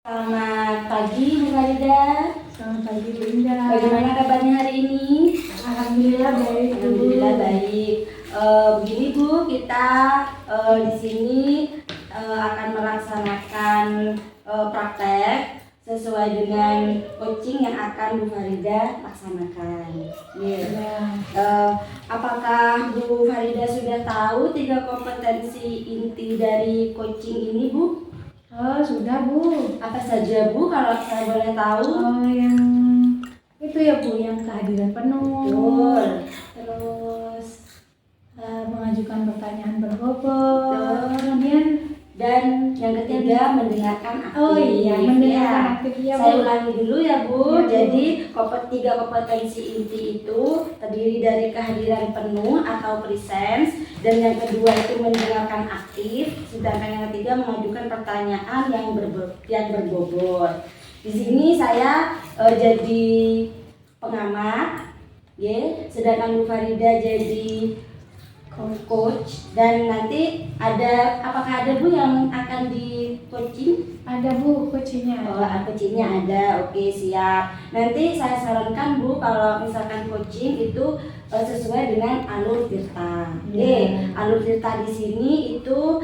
Selamat pagi Bu Farida. Selamat pagi Bu Indah. Bagaimana kabarnya hari ini? Alhamdulillah baik. Alhamdulillah baik. Begini Bu, kita di sini akan melaksanakan praktek sesuai dengan coaching yang akan Bu Farida laksanakan. Apakah Bu Farida sudah tahu 3 kompetensi inti dari coaching ini Bu? Oh sudah Bu. Apa saja Bu kalau saya boleh tahu? Yang itu ya Bu, yang kehadiran penuh. Betul. Terus mengajukan pertanyaan berbobot. Kemudian Dan yang ketiga mendengarkan aktif. Oh iya, mendengarkan aktif ya Bu. Saya ulangi dulu ya Bu. Ya, Bu. Jadi 3 kompetensi inti itu terdiri dari kehadiran penuh atau presence, dan yang kedua itu mendengarkan aktif, sedangkan yang ketiga mengajukan pertanyaan yang berbobot. Di sini saya jadi pengamat, sedangkan Bu Farida jadi coach, dan nanti apakah ada Bu yang akan di coaching? ada Bu coachingnya. Oh, coachingnya ada. Oke, siap. Nanti saya sarankan Bu kalau misalkan coaching itu sesuai dengan alur tirta. Alur tirta di sini itu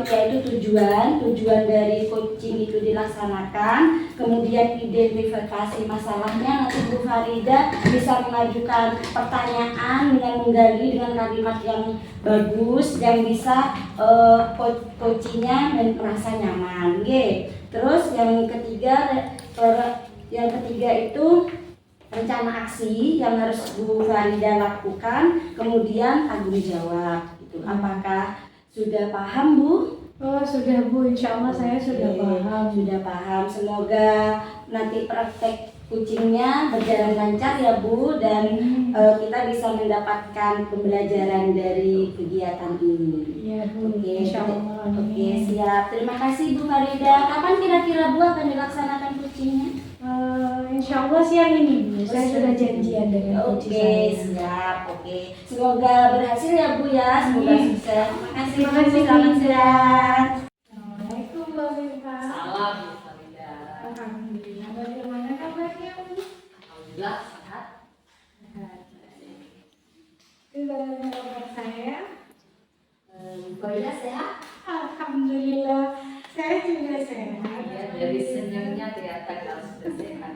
yaitu tujuan dari coaching itu dilaksanakan, kemudian identifikasi masalahnya. Nanti Bu Farida bisa mengajukan pertanyaan dengan menggali dengan kalimat yang bagus yang bisa coachingnya merasa nyaman. Terus yang ketiga itu rencana aksi yang harus Bu Farida lakukan, kemudian tanggung jawab. Apakah sudah paham Bu? Oh sudah Bu, insya Allah saya sudah paham. Sudah paham. Semoga nanti praktek coachingnya berjalan lancar ya Bu, dan kita bisa mendapatkan pembelajaran dari kegiatan ini. Iya Bu, Oke, insya Allah. Oke, siap. Terima kasih Bu Farida. Kapan kira-kira Bu akan dilaksanakan coachingnya? Insya Allah siang ini Bu, saya sudah janjian dengan coach Oke, saya. siap. Oke, semoga berhasil ya Bu ya. Semoga sukses. Terima kasih. Terima kasih, Selamat Bu. siang. Assalamualaikum Bu Farida. Salam Bu Farida. Alhamdulillah, bagaimana kabarnya Bu? Alhamdulillah sehat. Itu bagaimana kabar saya? Bu Farida sehat? Alhamdulillah, saya juga sehat. Iya, dari senyumnya kelihatan kalau sudah sehat.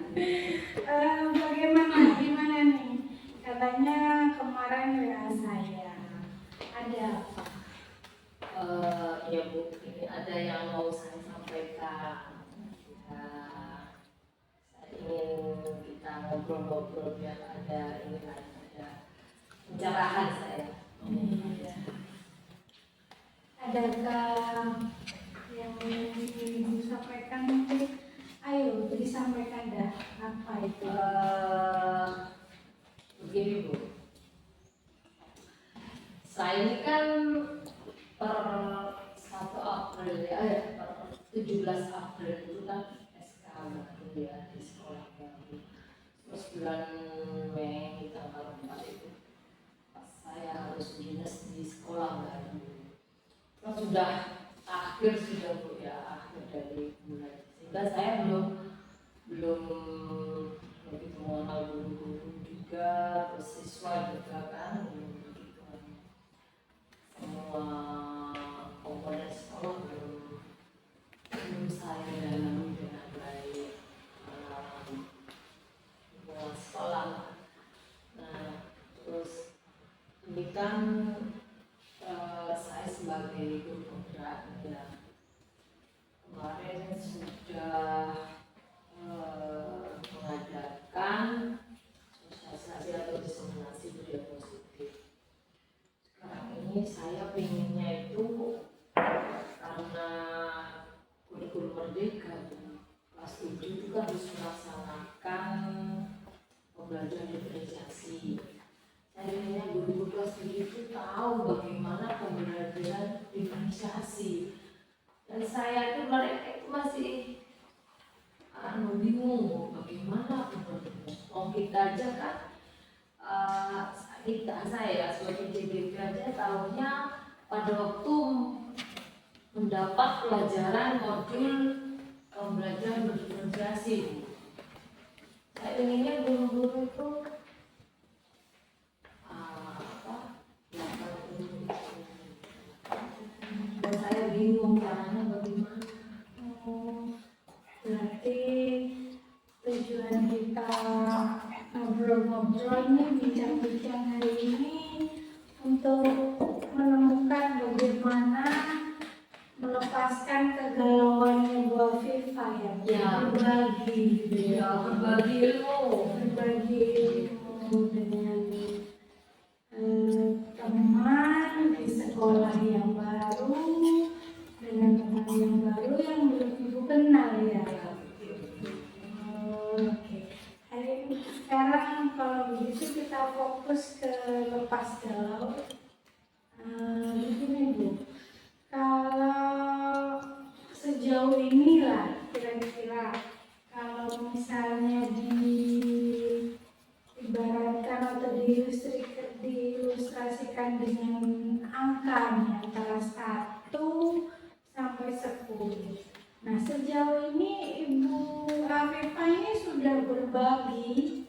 Gimana nih? Katanya kemarin WA saya ada apa? Ya Bu, ini ada yang mau saya sampaikan. Ya, saya ingin kita ngobrol-ngobrol biar ada pencerahan saya. Adakah yang ingin Ibu sampaikan mungkin? Ayo disampaikan dah, apa itu? Begini Bu, saya ini kan per 1 April ya, per 17 April itu kan SK baru ya di sekolah baru. Terus bulan Mei tanggal 4 itu pas saya harus dinas di sekolah baru. Terus sudah akhir Bu ya, akhir dari bulan, sehingga saya belum begitu mengenal guru-guru juga, terus siswa juga kan begitu. Semua komponen sekolah belum saya dalami dengan baik, hubungan sekolah. Nah, terus ini kan saya sebagai guru penggerak ya, kemarin sudah mengadakan sosialisasi atau diseminasi budaya positif. Sekarang ini saya pengennya itu karena kurikulum merdeka kelas 7 itu kan harus melaksanakan pembelajaran diferensiasi. Saya pengennya guru-guru kelas 7 itu tahu bagaimana pembelajaran diferensiasi. Dan saya itu mereka itu masih bingung bagaimana kita aja kan saya sebagai CDP aja tahunya pada waktu mendapat pelajaran modul pembelajaran berdiferensiasi. Saya inginnya guru-guru itu dan saya bingung caranya bagaimana. Berarti tujuan kita ngobrol-ngobrol nih, bincang-bincang hari ini untuk menemukan bagaimana melepaskan kegalauannya Bu Afifah ya, Ya. berbagi gitu Ya, berbagi ilmu. berbagi ilmu dengan teman di sekolah yang baru, dengan teman yang baru yang belum Ibu kenal ya. Oke. Hari ini sekarang kalau begitu kita fokus ke lepas galau. Begini Bu, kalau sejauh ini lah kira-kira kalau misalnya diibaratkan atau diilustrasikan dengan angka nih, antara 1 sampai 10. Nah, sejauh ini Ibu Afifah ini sudah berbagi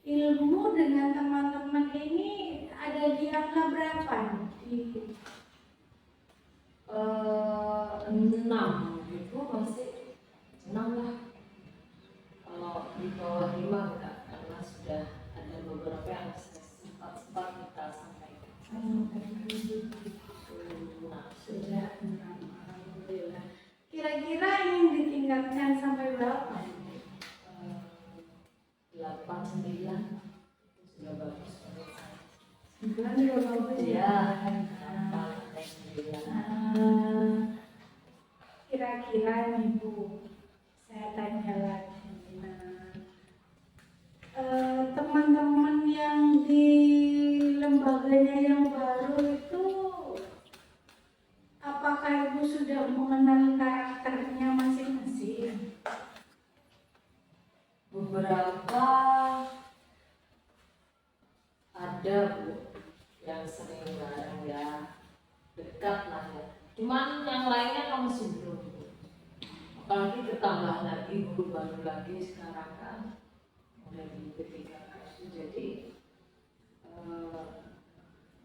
ilmu dengan teman-teman ini ada di angka berapa nih? 6 itu masih 6 lah. Kalau di bawah 5 enggak, karena sudah ada beberapa yang sempat kita sampaikan. Nah, Sudah 6, alhamdulillah. Kira-kira ingin ditingkatkan sampai berapa? 8, 9 itu sudah bagus menurut saya. 9 juga bagus ya. Kira-kira nih Bu, saya tanya lagi. Teman-teman yang di lembaganya yang baru itu, apakah Ibu sudah mengenal karakternya masing-masing? Beberapa ada Bu yang sering bareng ya, dekat lah ya. Cuman yang lainnya kan masih belum. Apalagi ditambah lagi guru baru lagi sekarang kan udah di ketiga itu, jadi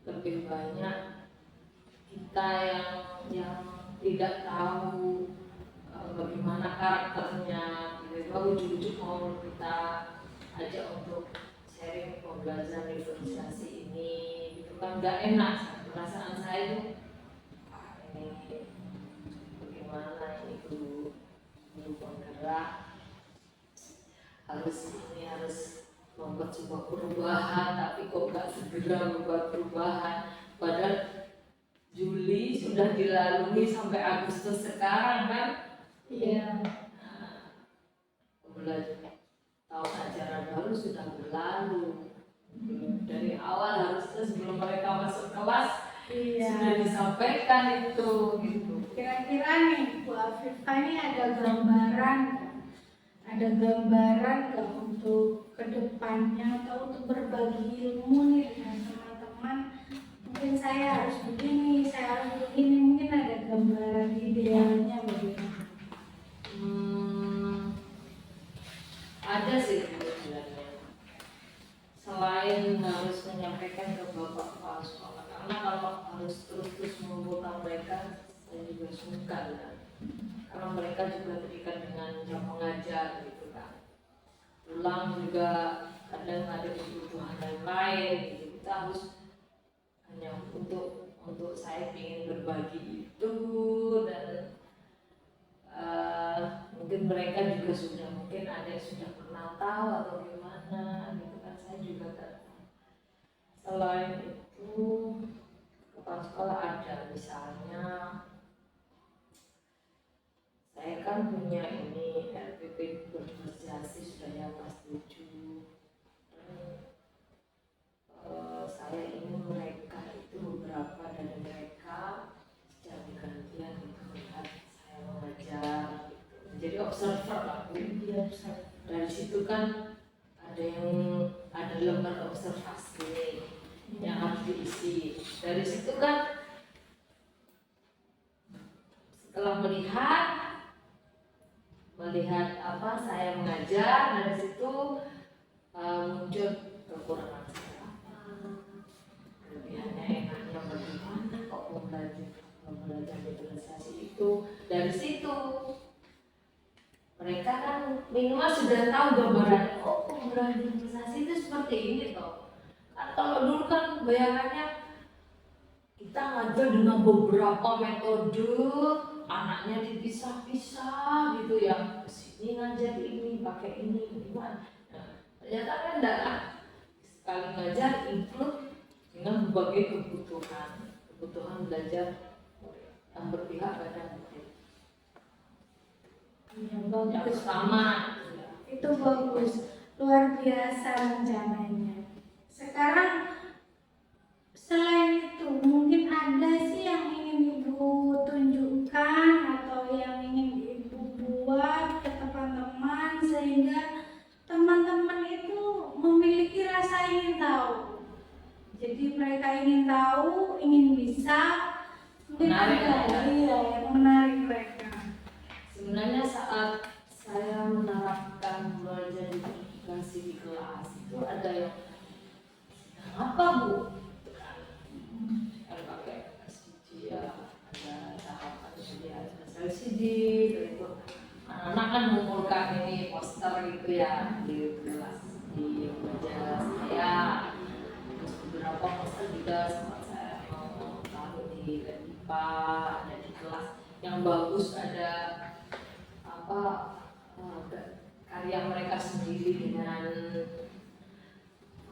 lebih banyak kita yang tidak tahu bagaimana karakternya. Tiba-tiba ujuk-ujuk mau kita ajak untuk sharing pembelajaran diferensiasi ini, itu kan nggak enak. Perasaan saya itu ini bagaimana ini guru penggerak harus membuat sebuah perubahan, tapi kok nggak segera membuat perubahan. Padahal Juli sudah dilalui sampai Agustus sekarang kan? Iya. Tahun ajaran baru sudah berlalu. Dari awal harusnya sebelum mereka masuk kelas sudah disampaikan itu gitu. Kira-kira nih Bu Afifah ini ada gambaran nggak untuk kedepannya atau untuk berbagi ilmu nih dengan teman-teman? Mungkin saya harus begini, mungkin ada gambaran idealnya bagaimana? Ada sih sebenarnya. Selain harus menyampaikan ke bapak kepala sekolah, karena kalau harus terus mengumpulkan mereka, saya juga sungkan kan. Karena mereka juga terikat dengan jam mengajar gitu kan. Pulang juga kadang ada kebutuhan yang lain gitu. Kita harus hanya untuk saya ingin berbagi itu, dan mungkin mereka juga sudah, mungkin ada yang sudah pernah tahu atau gimana gitu kan, saya juga tak tahu. Selain itu kepala sekolah ada, misalnya saya kan punya ini RPP berdiferensiasi sudah yang kelas 7. Saya ingin mereka itu, beberapa dari mereka secara gantian itu melihat saya mengajar gitu. Jadi observer lah Bu. Dari situ kan ada lembar observasi yang harus diisi. Dari situ kan setelah melihat melihat apa saya mengajar, dari situ muncul kekurangan saya apa, kelebihannya, enaknya bagaimana kok belajar digitalisasi itu. Dari situ mereka kan minimal sudah tahu gambaran, oh pembelajaran digitalisasi itu seperti ini toh. Kan kalau dulu kan bayangannya kita ngajar dengan beberapa metode, anaknya dipisah-pisah gitu ya. Kesini ngajar ini, pakai ini, gimana? Nah, ternyata kan enggak kan. Sekali ngajar include dengan berbagai kebutuhan belajar yang berpihak pada murid. Yang Yang bagus. pertama, Itu bagus, luar biasa rencananya. Sekarang selain itu mungkin ada sih yang ingin Ibu tunjukkan atau yang ingin Ibu buat ke teman-teman sehingga teman-teman itu memiliki rasa ingin tahu. Jadi mereka ingin tahu, ingin bisa, mungkin Menarik, ada yang menarik mereka. sebenarnya saat saya menerapkan belajar digitalisasi di kelas itu ada yang apa Bu? Kan pakai SDG ya, ada tahapan LCD, itu anak-anak kan mengumpulkan ini poster gitu ya di kelas di meja saya. Terus beberapa poster juga sempat saya mau taruh di IPA, ada di kelas yang bagus, ada apa karya mereka sendiri dengan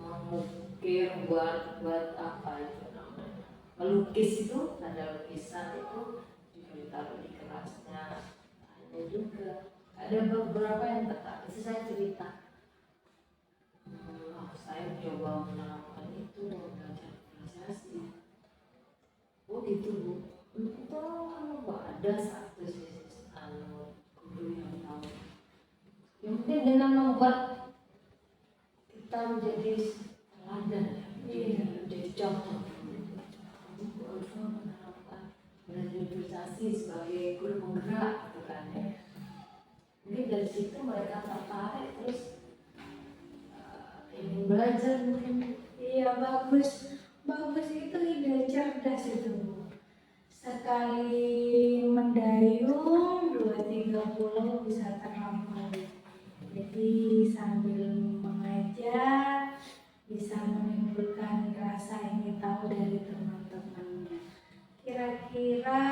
mengukir, buat apa itu namanya, melukis, itu ada lukisan itu juga ditaruh di kelasnya. Ada juga ada beberapa yang tertarik, itu saya cerita, saya coba menerapkan itu belajar digitalisasi. Oh gitu Bu, itu kalau ada satu sisi guru yang tahu, yang penting dengan membuat kita menjadi teladan, menjadi contoh. Ibu Alfa menerapkan belajar digitalisasi sebagai guru penggerak, gitu kan ya. Mungkin dari situ mereka tertarik, terus ingin belajar mungkin. Iya, bagus. Bagus, itu ide cerdas itu. Sekali mendayung 2-3 pulau bisa terlampaui. Jadi sambil mengajar bisa menimbulkan rasa ingin tahu dari teman-temannya. Kira-kira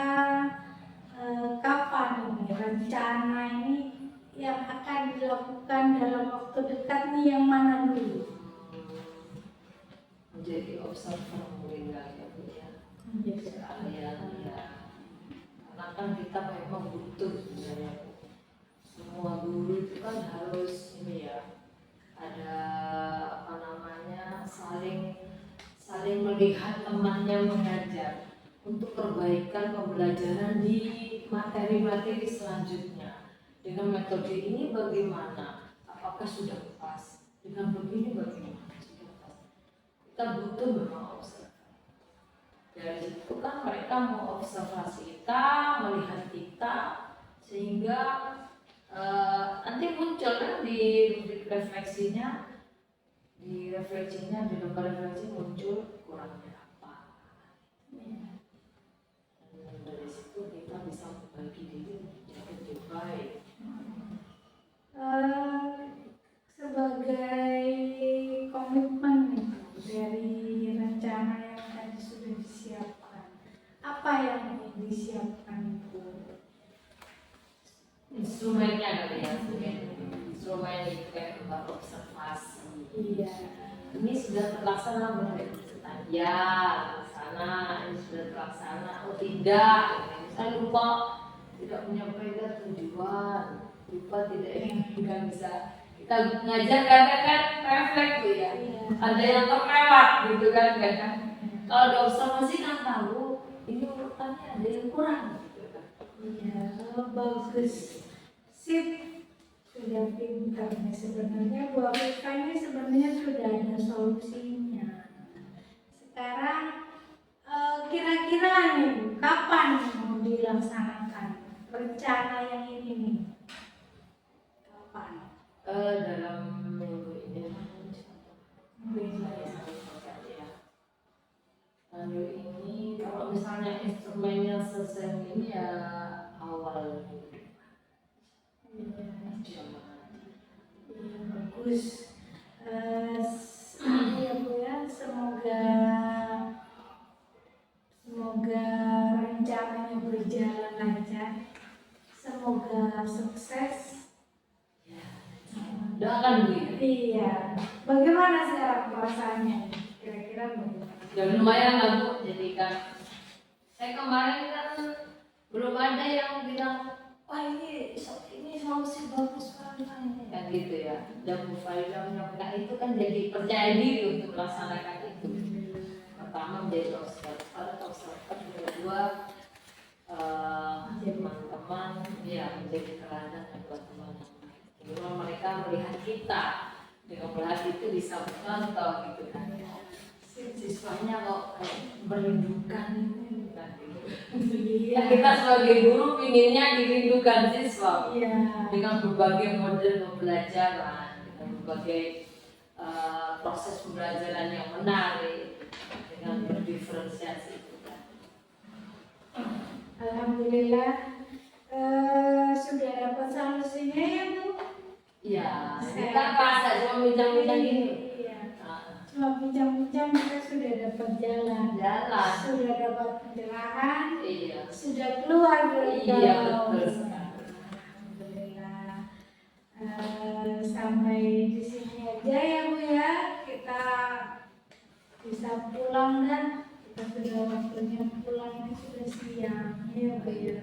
kapan ini rencana ini yang akan dilakukan dalam waktu dekat nih, yang mana dulu? Menjadi observer meninggal ya Bu ya. Sekalian ya, karena kan kita memang butuh sebenarnya Bu. Semua guru itu kan harus ini ya, ada apa namanya, saling melihat temannya mengajar untuk perbaikan pembelajaran di materi-materi selanjutnya. Dengan metode ini bagaimana? Apakah sudah pas? Dengan begini bagaimana? Sudah pas. Kita butuh memang observasi. Dari situ kan mereka mau observasi kita, melihat kita, sehingga nanti muncul kan di refleksinya, di lembar refleksi muncul kurangnya apa. Dan dari situ kita bisa membagi diri menjadi lebih baik. Sebagai komitmen dari rencana yang tadi sudah disiapkan, apa yang ingin disiapkan Bu? Instrumennya kali ya, instrumen itu kayak tempat observasi. Iya. Ini sudah terlaksana belum? Ya, terlaksana. Ini sudah terlaksana. Oh tidak, saya lupa, tidak menyampaikan tujuan, lupa tidak ingin bisa. Kita ngajar kadang kan refleks tuh ya. Ada yang terlewat gitu kan kadang. Kalau ada observasi kan tahu ini urutannya ada yang kurang gitu kan. Iya, bagus. Sip, sudah pintar nih sebenarnya. Bu Afifah ini sebenarnya sudah ada solusinya. Sekarang kira-kira nih Bu, kapan mau dilaksanakan rencana yang ini nih? dalam minggu ini lalu ini kalau misalnya instrumennya selesai ini ya awal Bagus. Ya Bu ya, semoga rencananya berjalan lancar, semoga sukses. doakan Bu ya. Iya. Bagaimana sekarang perasaannya? Kira-kira bagaimana? Ya lumayan lah Bu, jadi kan saya kemarin kan belum ada yang bilang wah ini solusi bagus banget ini kan gitu ya. Dan Bu Farida menyampaikan itu kan jadi percaya diri untuk melaksanakan itu. Pertama menjadi observer, kedua teman-teman ya menjadi teladan buat teman-teman. Kedua mereka melihat kita dengan melihat itu bisa contoh gitu kan. Siswanya kok merindukan itu kan gitu. Iya. Kita sebagai guru inginnya dirindukan siswa Iya. dengan berbagai model pembelajaran, dengan berbagai proses pembelajaran yang menarik, dengan berdiferensiasi itu kan. Alhamdulillah sudah dapat solusinya ya Bu. Iya, kita pas cuma bincang-bincang gini. Iya. Cuma bincang-bincang kita sudah dapat jalan. Sudah dapat pencerahan. Iya. Sudah keluar dari Iya, galau. betul sekali. Alhamdulillah. Sampai di sini aja ya Bu ya. Kita bisa pulang dan kita sudah waktunya pulang, ini sudah siang. Iya Bu ya.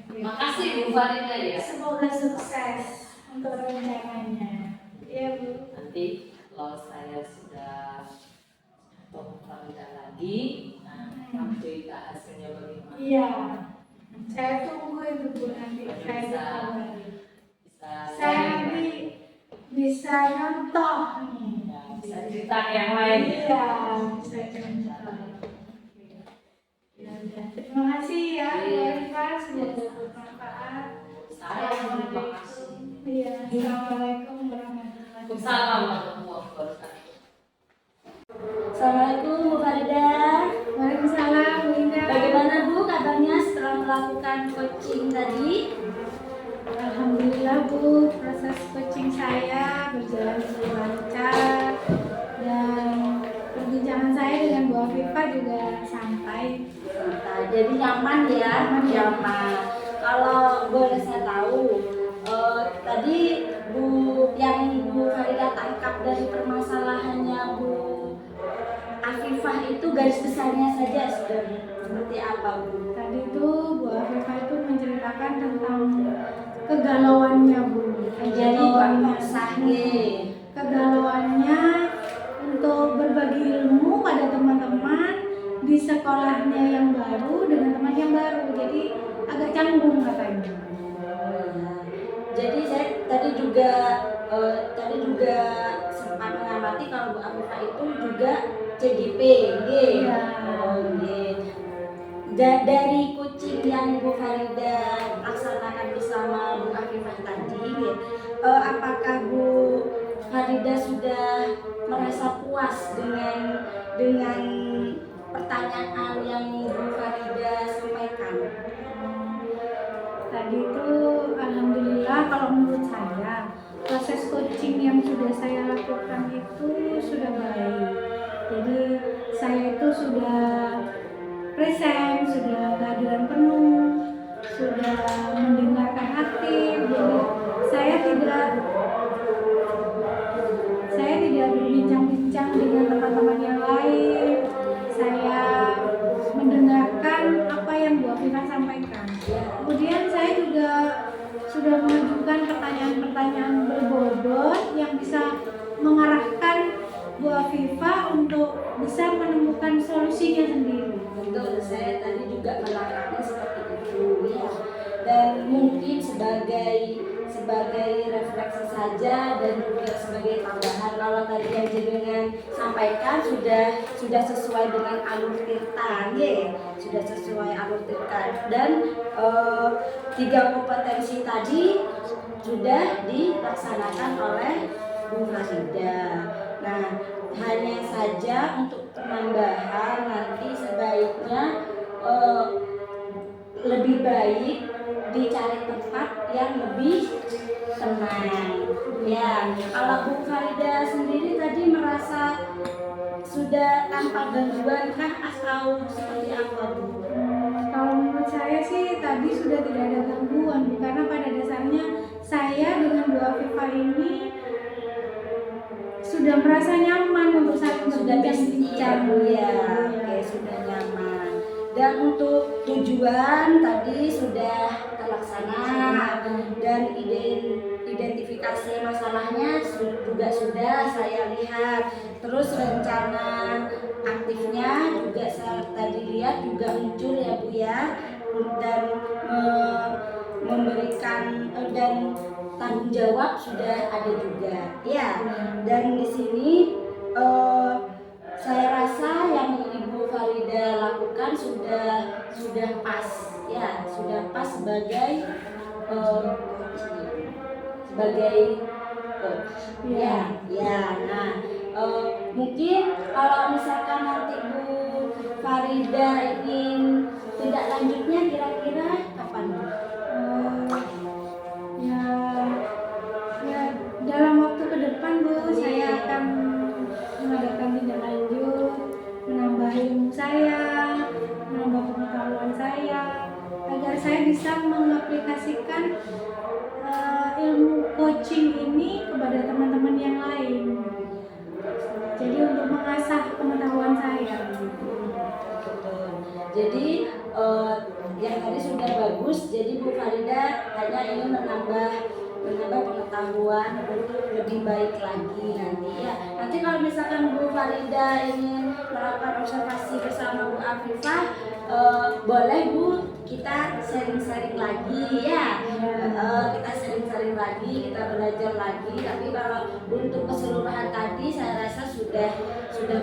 Makasih Bu Farida ya. Semoga sukses untuk rencananya. Iya Bu. Nanti kalau saya sudah ketemu Farida lagi, nah cerita hasilnya bagaimana? Iya. Saya tunggu itu Bu nanti saya Bisa dikabari. bisa Saya nanti bisa nyontoh nih. ya, bisa cerita yang lain. Iya, bisa nyontoh. Ya udah. Terima kasih ya Bu Arifah, semoga bermanfaat. Saya terima kasih. Iya, assalamualaikum warahmatullahi wabarakatuh. Assalamualaikum warahmatullahi wabarakatuh. Assalamualaikum Bu Farida. Waalaikumsalam Bu Indah. Bagaimana Bu kabarnya setelah melakukan coaching tadi? Alhamdulillah Bu, proses coaching saya berjalan dengan lancar dan perbincangan saya dengan Bu Afifah juga santai. Nah, jadi nyaman ya, nyaman. Kalau boleh saya tahu, tadi yang Bu Farida tangkap dari permasalahannya Bu Afifah itu garis besarnya saja seperti apa Bu? Tadi itu Bu Afifah itu menceritakan tentang kegalauannya Bu. Jadi Kegalauannya untuk berbagi ilmu pada teman-teman di sekolahnya yang baru dengan teman yang baru. Jadi agak canggung katanya. Jadi saya tadi juga sempat mengamati kalau Bu Afifah itu juga CGP, Iya. Dari coaching yang Bu Farida laksanakan bersama Bu Afifah tadi, apakah Bu Farida sudah merasa puas dengan pertanyaan yang Bu Farida sampaikan? Tadi itu alhamdulillah kalau menurut saya proses coaching yang sudah saya lakukan itu sudah baik. Jadi saya itu sudah present, sudah kehadiran penuh, sudah mendengarkan aktif. Jadi saya tidak berbincang-bincang dengan teman-teman yang lain. Saya mendengarkan apa yang Bu Afifah sampaikan. Kemudian saya juga sudah mengajukan pertanyaan-pertanyaan berbobot yang bisa mengarahkan Bu Afifah untuk bisa menemukan solusinya sendiri. Betul, saya tadi juga menangkapnya seperti itu ya. Dan mungkin sebagai sebagai refleksi saja dan juga sebagai tambahan. Kalau tadi yang jenengan sampaikan sudah sesuai dengan alur tirta, sudah sesuai alur tirta, dan 3 kompetensi tadi sudah dilaksanakan oleh Bu Farida. Nah, hanya saja untuk penambahan nanti sebaiknya lebih baik dicari tempat yang lebih tenang. Ya, kalau Bu Farida sendiri tadi merasa sudah tanpa gangguan kah atau seperti apa, Bu? Kalau menurut saya sih tadi sudah tidak ada gangguan, Bu, karena pada dasarnya saya dengan Bu Afifah ini sudah merasa nyaman untuk saling Sudah berbincang-bincang. Bu ya, oke, sudah nyaman. Dan untuk tujuan tadi sudah terlaksana dan identifikasi masalahnya juga sudah saya lihat. Terus rencana aktifnya juga saya tadi lihat juga muncul ya Bu ya, dan memberikan dan tanggung jawab sudah ada juga ya. Dan di sini saya rasa yang Ibu Farida lakukan sudah pas ya, sudah pas sebagai coach ya. Nah, mungkin kalau misalkan nanti Bu Farida ingin tindak lanjutnya kira-kira kapan, Bu? Ya, dalam waktu ke depan, Bu, saya akan mengadakan tindak lanjut, menambah ilmu saya, menambah pengetahuan saya, agar saya bisa mengaplikasikan ilmu coaching ini kepada teman-teman yang lain. Jadi untuk mengasah pengetahuan saya. Jadi yang tadi sudah bagus. Jadi Bu Farida hanya ingin menambah pengetahuan untuk lebih baik lagi nanti ya. Nanti kalau misalkan Bu Farida ingin melakukan observasi bersama Bu Afifah, boleh Bu, kita sharing-sharing lagi ya. Kita sharing-sharing lagi, kita belajar lagi. Tapi kalau untuk keseluruhan tadi saya rasa sudah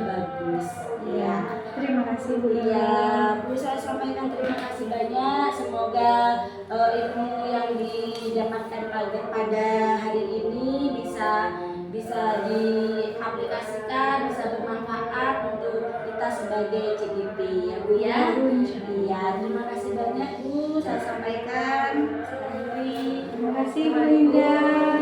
bagus. Ya. Terima kasih, Bu. Iya, Bu, saya sampaikan terima kasih banyak. Semoga ilmu yang didapatkan pada hari ini bisa diaplikasikan, bisa bermanfaat untuk kita sebagai CGP ya Bu ya. Iya, terima kasih banyak Bu. Saya sampaikan. Terima kasih, Bu Indah.